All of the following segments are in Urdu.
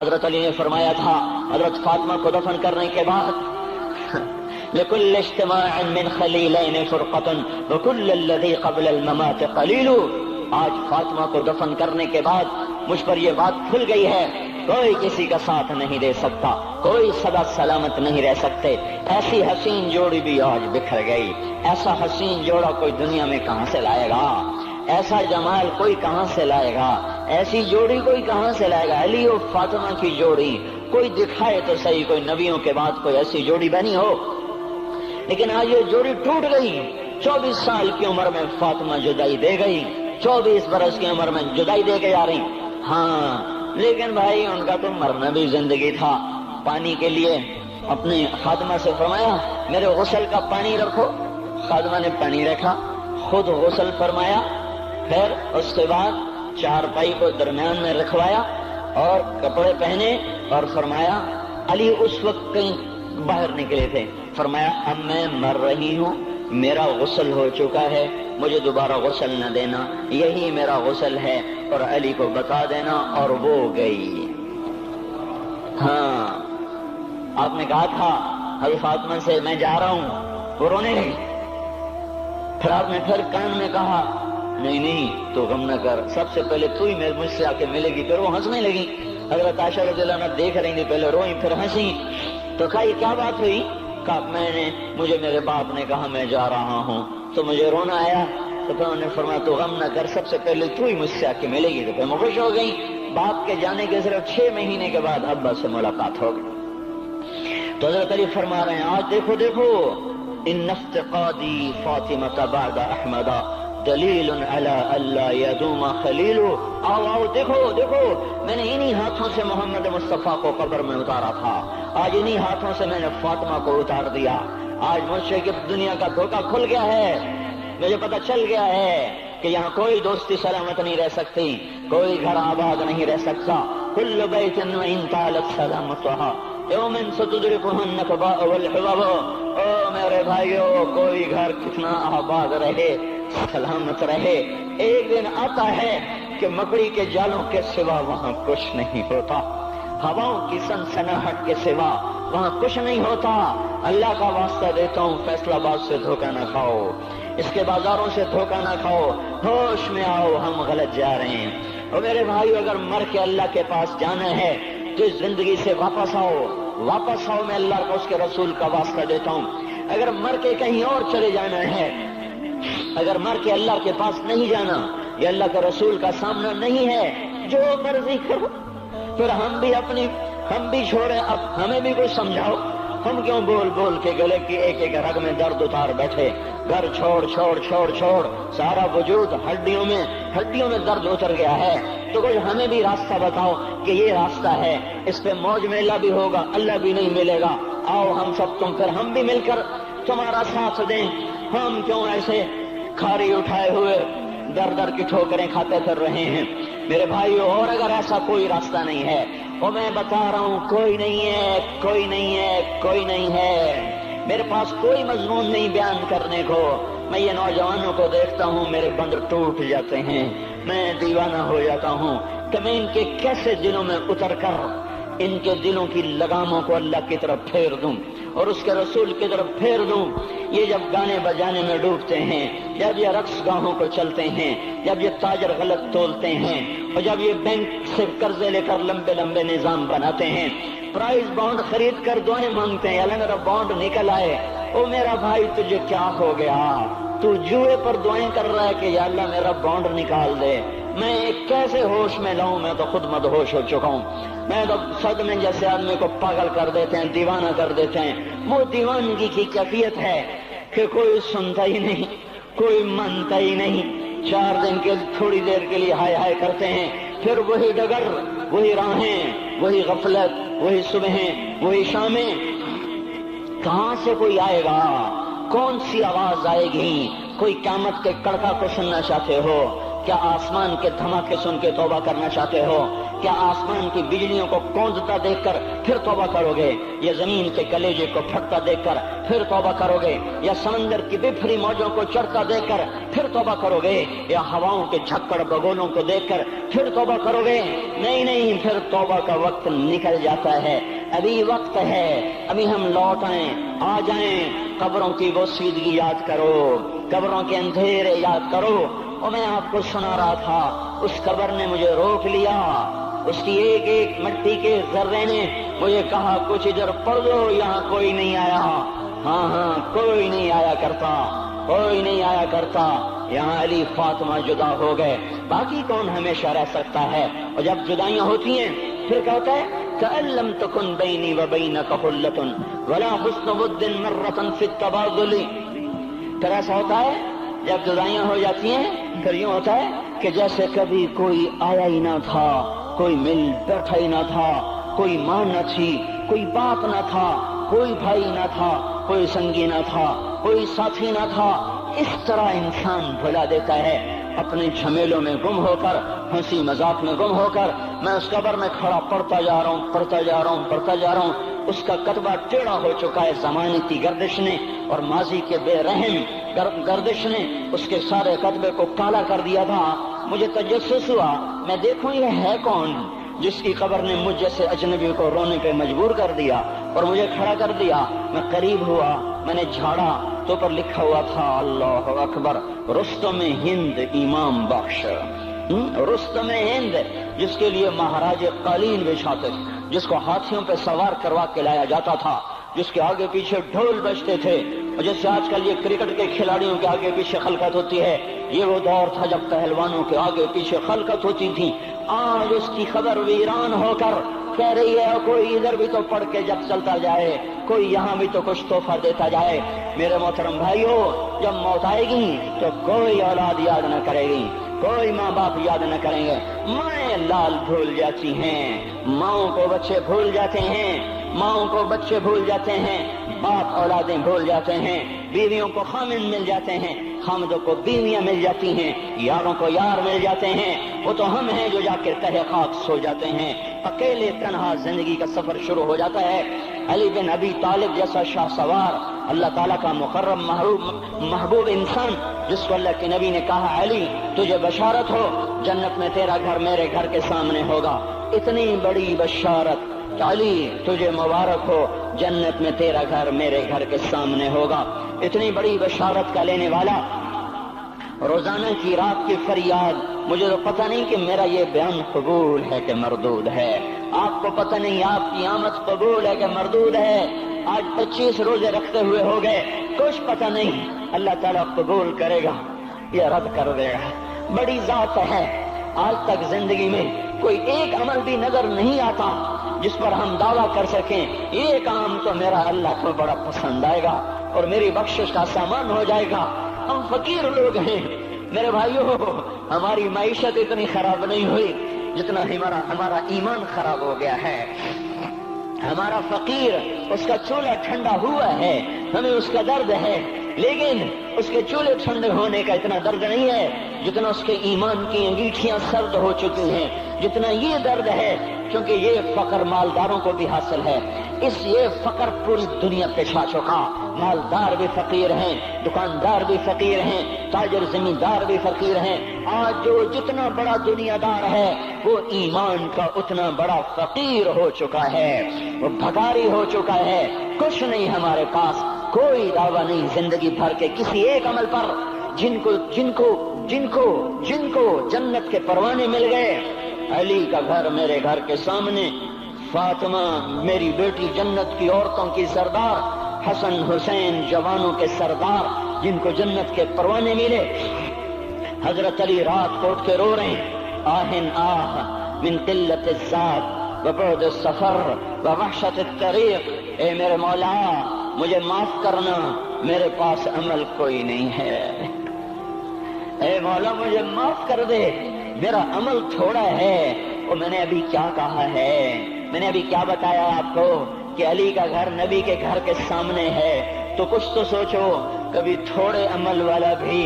حضرت علی نے فرمایا تھا حضرت فاطمہ کو دفن کرنے کے بعد لِكُلِّ اجْتِمَاعٍ مِّن خَلِيلَيْنِ فُرْقَةٌ وَكُلَّ الَّذِي قَبْلَ الْمَمَاتِ قَلِيلٌ۔ آج فاطمہ کو دفن کرنے کے بعد مجھ پر یہ بات کھل گئی ہے، کوئی کسی کا ساتھ نہیں دے سکتا، کوئی سدا سلامت نہیں رہ سکتے۔ ایسی حسین جوڑی بھی آج بکھر گئی، ایسا حسین جوڑا کوئی دنیا میں کہاں سے لائے گا، ایسا جمال کوئی کہاں سے لائے گا، ایسی جوڑی کوئی کہاں سے لائے گا۔ علی و فاطمہ کی جوڑی کوئی دکھائے تو صحیح، کوئی نبیوں کے بعد کوئی ایسی جوڑی بنی ہو، لیکن آج یہ جوڑی ٹوٹ گئی۔ 24 سال کی عمر میں فاطمہ جدائی دے گئی، 24 برس کی عمر میں جدائی دے کے جا رہی۔ ہاں لیکن بھائی ان کا تو مرنا بھی زندگی تھا۔ پانی کے لیے اپنے خادمہ سے فرمایا میرے غسل کا پانی رکھو، خادمہ نے پانی رکھا، خود غسل فرمایا، پھر اس کے بعد چارپائی کو درمیان میں رکھوایا اور کپڑے پہنے اور فرمایا علی اس وقت کہیں باہر نکلے تھے، فرمایا اب میں مر رہی ہوں، میرا غسل ہو چکا ہے، مجھے دوبارہ غسل نہ دینا، یہی میرا غسل ہے اور علی کو بتا دینا، اور وہ گئی۔ ہاں آپ نے کہا تھا حضرت فاطمہ سے میں جا رہا ہوں، وہ رونے لگی، پھر آپ نے پھر کان میں کہا نہیں نہیں تو غم نہ کر، سب سے پہلے تو ہی مجھ سے آ کے ملے گی۔ پھر وہ ہنسنے لگی، حضرت عائشہ رضی اللہ عنہا دیکھ رہی تھی، پہلے روئی پھر ہنسی، تو کہا یہ کیا بات ہوئی؟ کہا مجھے میرے باپ نے کہا میں جا رہا ہوں تو مجھے رونا آیا، تو پھر انہوں نے فرمایا تو غم نہ کر، سب سے پہلے تو ہی مجھ سے آ کے ملے گی۔ تو پھر میں خوش ہو گئی۔ باپ کے جانے کے صرف 6 مہینے کے بعد ابا سے ملاقات ہو گئی۔ تو حضرت علی فرما رہے ہیں آج دیکھو دیکھو ان افتقادی فاطمہ بعد احمد دلیل علی اللہ یدوم خلیل۔ آؤ آؤ دیکھو دیکھو، میں نے انہی ہاتھوں سے محمد مصطفیٰ کو قبر میں اتارا تھا، آج انہی ہاتھوں سے میں نے فاطمہ کو اتار دیا۔ آج مجھ سے کہ دنیا کا دھوکہ کھل گیا ہے، مجھے پتہ چل گیا ہے کہ یہاں کوئی دوستی سلامت نہیں رہ سکتی، کوئی گھر آباد نہیں رہ سکتا۔ کل بیت وإن طالت سلامتها یوم ستدرکہ النکباء والحباب۔ او میرے بھائیو، کوئی گھر کتنا آباد رہے، سلامت رہے، ایک دن آتا ہے کہ مکڑی کے جالوں کے سوا وہاں کچھ نہیں ہوتا، ہواؤں کی سنسناہٹ کے سوا وہاں کچھ نہیں ہوتا۔ اللہ کا واسطہ دیتا ہوں فیصلہ آباد سے دھوکہ نہ کھاؤ، اس کے بازاروں سے دھوکہ نہ کھاؤ، ہوش میں آؤ، ہم غلط جا رہے ہیں۔ اور میرے بھائیو اگر مر کے اللہ کے پاس جانا ہے تو اس زندگی سے واپس آؤ، واپس آؤ، میں اللہ کا اس کے رسول کا واسطہ دیتا ہوں۔ اگر مر کے کہیں اور چلے جانا ہے، اگر مر کے اللہ کے پاس نہیں جانا یا اللہ کے رسول کا سامنا نہیں ہے، جو مرضی کرو، پھر ہم بھی چھوڑیں، اب ہمیں بھی کچھ سمجھاؤ، ہم کیوں بول بول کے گلے کی ایک ایک رگ میں درد اتار بیٹھے، گھر چھوڑ چھوڑ چھوڑ چھوڑ، سارا وجود ہڈیوں میں درد اتر گیا ہے، تو کچھ ہمیں بھی راستہ بتاؤ کہ یہ راستہ ہے، اس پہ موج میلہ بھی ہوگا، اللہ بھی نہیں ملے گا، آؤ ہم سب پھر ہم بھی مل کر تمہارا ساتھ دیں۔ ہم کیوں ایسے کھاری اٹھائے ہوئے در در کی ٹھوکریں کھاتے پھر رہے ہیں؟ میرے بھائیو، اور اگر ایسا کوئی راستہ نہیں ہے، اور میں بتا رہا ہوں کوئی نہیں ہے، کوئی نہیں ہے، کوئی نہیں ہے، میرے پاس کوئی مضمون نہیں بیان کرنے کو۔ میں یہ نوجوانوں کو دیکھتا ہوں، میرے بند ٹوٹ جاتے ہیں، میں دیوانہ ہو جاتا ہوں کہ میں ان کے کیسے دلوں میں اتر کر ان کے دلوں کی لگاموں کو اللہ کی طرف پھیر دوں اور اس کے رسول کی طرف پھیر دوں۔ یہ جب گانے بجانے میں ڈوبتے ہیں، جب یہ رقص گاہوں کو چلتے ہیں، جب یہ تاجر غلط تولتے ہیں، اور جب یہ بینک سے قرضے لے کر لمبے لمبے نظام بناتے ہیں، پرائز بانڈ خرید کر دعائیں مانگتے ہیں اللہ میرا بانڈ نکل آئے، او میرا بھائی تجھے کیا ہو گیا؟ تو جوئے پر دعائیں کر رہا ہے کہ یا اللہ میرا بانڈ نکال دے۔ میں کیسے ہوش میں لاؤں؟ میں تو خود مدہوش ہو چکا ہوں۔ میں تو صدمے جیسے آدمی کو پاگل کر دیتے ہیں، دیوانہ کر دیتے ہیں۔ وہ دیوانگی کی کیفیت ہے کہ کوئی سنتا ہی نہیں، کوئی مانتا ہی نہیں، 4 دن کے تھوڑی دیر کے لیے ہائے ہائے کرتے ہیں، پھر وہی ڈگر، وہی راہیں، وہی غفلت، وہی صبحیں، وہی شامیں۔ کہاں سے کوئی آئے گا؟ کون سی آواز آئے گی؟ کوئی قیامت کے کڑکا کو سننا چاہتے ہو؟ کیا آسمان کے دھماکے سن کے توبہ کرنا چاہتے ہو؟ کہ آسمان کی بجلیوں کو کونجتا دیکھ کر پھر توبہ کرو گے، یا زمین کے کلیجے کو پھٹتا دیکھ کر پھر توبہ کرو گے، یا سمندر کی بفری موجوں کو چڑھتا دیکھ کر پھر توبہ کرو گے، یا ہواؤں کے جھکڑ بگولوں کو دیکھ کر پھر توبہ کرو گے؟ نہیں، پھر توبہ کا وقت نکل جاتا ہے، ابھی وقت ہے، ابھی ہم لوٹ آئیں، آ جائیں، قبروں کی وہ سیدگی یاد کرو، قبروں کے اندھیرے یاد کرو۔ اور میں آپ کو سنا رہا تھا، اس قبر نے مجھے روک لیا، اس کی ایک ایک مٹی کے ذرے نے مجھے کہا کچھ ادھر پڑھ دو، یہاں کوئی نہیں آیا۔ ہاں کوئی نہیں آیا کرتا، کوئی نہیں آیا کرتا، یہاں علی فاطمہ جدا ہو گئے، باقی کون ہمیشہ رہ سکتا ہے؟ اور جب جدائیاں ہوتی ہیں پھر کیا ہوتا ہے؟ كأن لم تكن بيني وبينك خلة ولا حسن ود مرة في التبادل۔ پھر ایسا ہوتا ہے جب جدائیاں ہو جاتی ہیں پھر یوں ہوتا ہے کہ جیسے کبھی کوئی آیا ہی نہ تھا، کوئی مل بیٹھا ہی نہ تھا، کوئی ماں نہ تھی، کوئی باپ نہ تھا، کوئی بھائی نہ تھا، کوئی سنگی نہ تھا، کوئی ساتھی نہ تھا۔ اس طرح انسان بھلا دیتا ہے اپنے جھمیلوں میں گم ہو کر، ہنسی مذاق میں گم ہو کر۔ میں اس قبر میں کھڑا پڑھتا جا رہا ہوں، اس کا کتبہ ٹیڑھا ہو چکا ہے زمانے کی گردش نے اور ماضی کے بے رحم گردش نے اس کے سارے کتبے کو کالا کر دیا تھا۔ مجھے تجسس ہوا، میں دیکھوں یہ ہے کون جس کی قبر نے مجھ جیسے اجنبی کو رونے پہ مجبور کر دیا اور مجھے کھڑا کر دیا۔ میں قریب ہوا، میں نے جھاڑا تو پر لکھا ہوا تھا اللہ اکبر، رستم ہند امام بخش۔ رستم ہند، جس کے لیے مہاراج قالین بچھاتے، جس کو ہاتھیوں پہ سوار کروا کے لایا جاتا تھا، جس کے آگے پیچھے ڈھول بجتے تھے، اور جیسے آج کل یہ کرکٹ کے کھلاڑیوں کے آگے پیچھے خلقت ہوتی ہے، یہ وہ دور تھا جب پہلوانوں کے آگے پیچھے خلقت ہوتی تھی۔ آج اس کی خبر ویران ہو کر کہہ رہی ہے کوئی ادھر بھی تو پڑھ کے جب چلتا جائے، کوئی یہاں بھی تو کچھ تحفہ دیتا جائے۔ میرے محترم بھائیو، جب موت آئے گی تو کوئی اولاد یاد نہ کرے گی، کوئی ماں باپ یاد نہ کریں گے، مائیں لال بھول جاتی ہیں، ماؤں کو بچے بھول جاتے ہیں، ماؤں کو بچے بھول جاتے ہیں، باپ اولادیں بھول جاتے ہیں، بیویوں کو خامن مل جاتے ہیں، خامدوں کو بیویاں مل جاتی ہیں، یاروں کو یار مل جاتے ہیں۔ وہ تو ہم ہیں جو جا کے تہہ خاک سو جاتے ہیں، اکیلے تنہا زندگی کا سفر شروع ہو جاتا ہے۔ علی بن ابی طالب جیسا شاہ سوار، اللہ تعالیٰ کا مقرب محبوب انسان، جس کو اللہ کے نبی نے کہا علی تجھے بشارت ہو، جنت میں تیرا گھر میرے گھر کے سامنے ہوگا، اتنی بڑی بشارت علی تجھے مبارک ہو، جنت میں تیرا گھر میرے گھر کے سامنے ہوگا۔ اتنی بڑی بشارت کا لینے والا، روزانہ کی رات کی فریاد، مجھے تو پتہ نہیں کہ میرا یہ بیان قبول ہے کہ مردود ہے، آپ کو پتہ نہیں آپ کی آمد قبول ہے کہ مردود ہے۔ آج 25 روزے رکھتے ہوئے ہو گئے، کچھ پتہ نہیں، اللہ تعالیٰ قبول کرے گا یا رد کر دے گا۔ بڑی ذات ہے، آج تک زندگی میں کوئی ایک عمل بھی نظر نہیں آتا جس پر ہم دعویٰ کر سکیں یہ کام تو میرا اللہ کو بڑا پسند آئے گا اور میری بخشش کا سامان ہو جائے گا۔ ہم فقیر لوگ ہیں میرے بھائیو، ہماری معیشت اتنی خراب نہیں ہوئی جتنا ہمارا ایمان خراب ہو گیا ہے۔ ہمارا فقیر، اس کا چولہا ٹھنڈا ہوا ہے، ہمیں اس کا درد ہے، لیکن اس کے چولہے ٹھنڈے ہونے کا اتنا درد نہیں ہے جتنا اس کے ایمان کی انگیٹھیاں سرد ہو چکی ہیں، جتنا یہ درد ہے، کیونکہ یہ فقر مالداروں کو بھی حاصل ہے۔ یہ فقر پوری دنیا پہ چھا چکا، مالدار بھی فقیر ہیں، دکاندار بھی فقیر ہیں، تاجر زمیندار بھی فقیر ہیں۔ آج جو جتنا بڑا دنیا دار ہے وہ ایمان کا اتنا بڑا فقیر ہو چکا ہے، وہ بھکاری ہو چکا ہے۔ کچھ نہیں ہمارے پاس، کوئی دعویٰ نہیں زندگی بھر کے کسی ایک عمل پر، جن کو جنت کے پروانے مل گئے۔ علی کا گھر میرے گھر کے سامنے، فاطمہ میری بیٹی جنت کی عورتوں کی سردار، حسن حسین جوانوں کے سردار جن کو جنت کے پروانے ملے۔ حضرت علی رات کو اٹھ کے رو رہے ہیں، آہن آہ من قلت الذات وبعد السفر ووحشت الطریق، اے میرے مولا مجھے معاف کرنا، میرے پاس عمل کوئی نہیں ہے، اے مولا مجھے معاف کر دے، میرا عمل تھوڑا ہے۔ اور میں نے ابھی کیا کہا ہے، میں نے ابھی کیا بتایا آپ کو کہ علی کا گھر نبی کے گھر کے سامنے ہے، تو کچھ تو سوچو، کبھی تھوڑے عمل والا بھی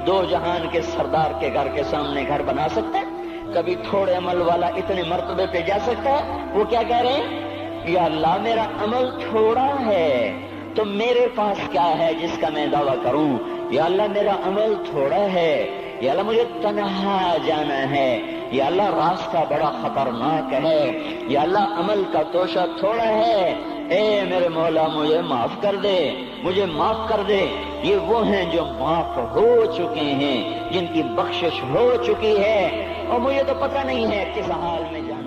دو جہان کے سردار کے گھر کے سامنے گھر بنا سکتا ہے؟ کبھی تھوڑے عمل والا اتنے مرتبے پہ جا سکتا ہے؟ وہ کیا کہہ رہے ہیں؟ یا اللہ میرا عمل تھوڑا ہے تو میرے پاس کیا ہے جس کا میں دعویٰ کروں؟ یا اللہ میرا عمل تھوڑا ہے، یا اللہ مجھے تنہا جانا ہے، یا اللہ راستہ بڑا خطرناک ہے، یا اللہ عمل کا توشہ تھوڑا ہے، اے میرے مولا مجھے معاف کر دے، مجھے معاف کر دے۔ یہ وہ ہیں جو معاف ہو چکے ہیں، جن کی بخشش ہو چکی ہے، اور مجھے تو پتہ نہیں ہے کس حال میں جانا